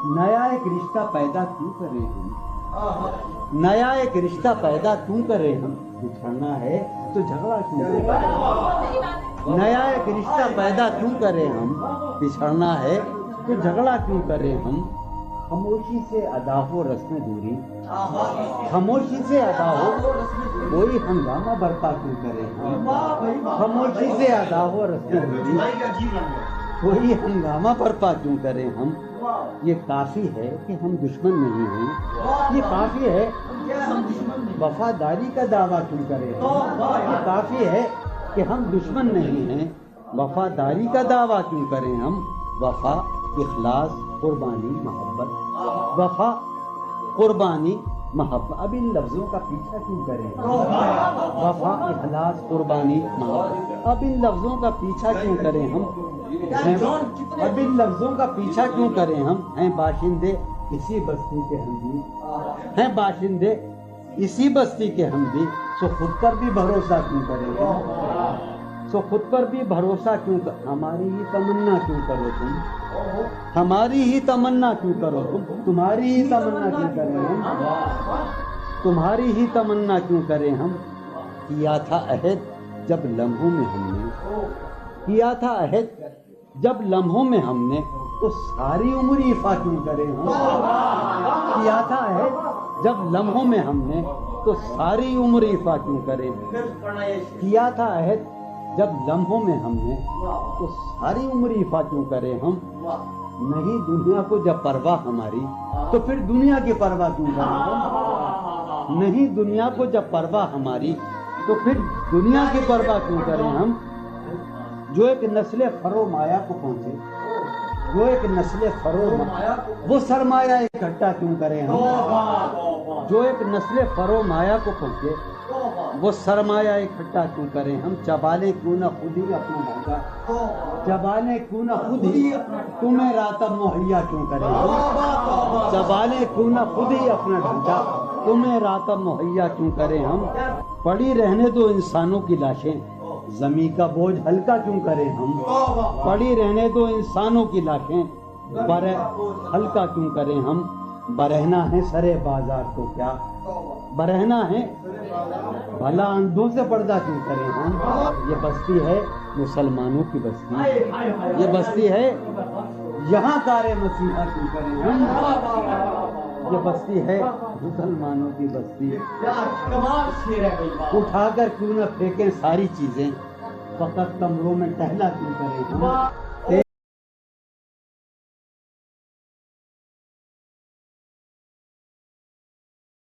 नया एक रिश्ता पैदा क्यों करें हम, नया एक रिश्ता पैदा क्यों करें हम, बिछड़ना है तो झगड़ा क्यों करें, नया एक रिश्ता पैदा क्यों करें हम, बिछड़ना है तो झगड़ा क्यों करें हम, खामोशी से अदा हो रस्म दूरी, खामोशी से अदा हो कोई हंगामा बर्पा क्यों करें हम, खामोशी से अदा हो रस्म दूरी कोई हंगामा बर्पा क्यों करें हम, ये काफी है कि हम दुश्मन नहीं हैं, ये काफी है वफादारी का दावा क्यों करें हम, ये काफी है कि हम दुश्मन नहीं हैं, वफादारी का दावा क्यों करें हम, वफा इखलास कुर्बानी मोहब्बत, वफा कुर्बानी मोहब्बत, अब इन लफ्जों का पीछा क्यों करें, वफा इखलास कुर्बानी मोहब्बत, अब इन लफ्जों का पीछा क्यों करें हम, अब इन लफ्जों का पीछा क्यों करें हम, हैं बाशिंदे इसी बस्ती के हम भी, हैं बाशिंदे इसी बस्ती के हम भी, सो खुद पर भी भरोसा क्यों करें हम, सो खुद पर भी भरोसा क्यों कर, हमारी ही तमन्ना क्यों करो तुम, हमारी ही तमन्ना क्यों करो तुम, तुम्हारी ही तमन्ना क्यों करें हम, तुम्हारी ही तमन्ना क्यों करें हम, किया था अहद जब लम्हों में हमने, किया था अहद जब लम्हों में हमने, तो सारी उम्र इफा क्यों करें हम, किया था अहद जब लम्हों में हमने, तो सारी उम्र इफा क्यों करें, किया था अहद जब लम्हों में हमने, तो सारी उम्र इफा क्यों करें हम, नहीं दुनिया को जब परवाह हमारी, तो फिर दुनिया की परवाह क्यों करें हम, नहीं दुनिया को जब परवाह हमारी, तो फिर दुनिया की परवाह क्यों करें हम, जो एक नस्ल फरो माया को पहुंचे, जो एक नस्ल फरो माया वो सरमाया इकट्ठा क्यों करें हम, जो एक नस्ल फरो माया को पहुंचे वो सरमाया इकट्ठा क्यों करें हम, चबाले क्यों न खुद ही अपना ढांचा, चबाले क्यों न खुद ही तुम्हें रातब मुहैया क्यों करें हम, चबाले क्यों न खुद ही अपना ढांचा तुम्हें रातब मुहैया क्यों करें हम, पड़ी रहने दो इंसानों की लाशें जमी का बोझ हल्का क्यों करें हम, पड़ी रहने दो इंसानों की लाशें हल्का क्यों करें हम, बरहना है सरे बाजार तो क्या, बरहना है भला अंधों से पर्दा क्यों करें हम, ये बस्ती है मुसलमानों की बस्ती, ये बस्ती है यहाँ कारे मसीहा क्यों करें हम, ये बस्ती है मुसलमानों की बस्ती, उठाकर क्यों न फेंकें सारी चीजें, फकत कमरों में टहला क्यों करें हम।